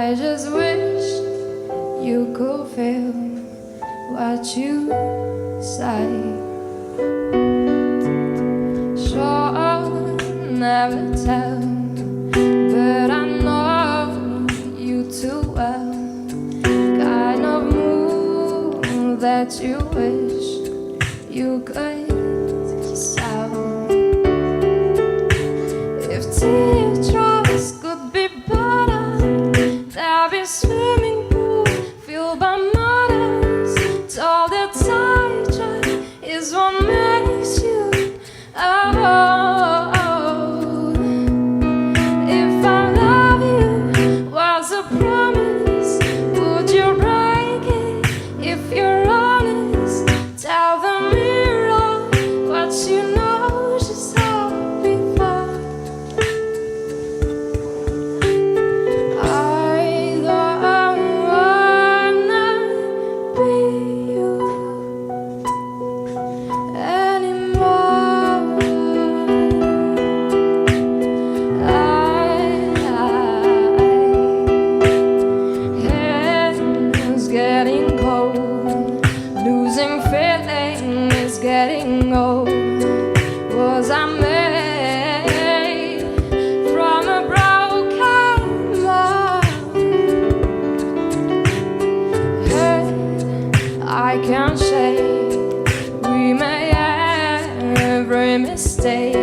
I just wish you could feel what you say. Sure, never tell, but I know you too well. Kind of move that you wish you could sell. If teardrops could be butter, there'd be swimming pool filled by mothers. All the tide is what makes you. Oh, if I love you was a promise, would you break it? If you're honest, tell the mirror what you know she saw before. I don't wanna be you anymore. It's getting cold, losing feeling is getting old. Was I made from a broken mold? Hey, I can't shake, we made every mistake.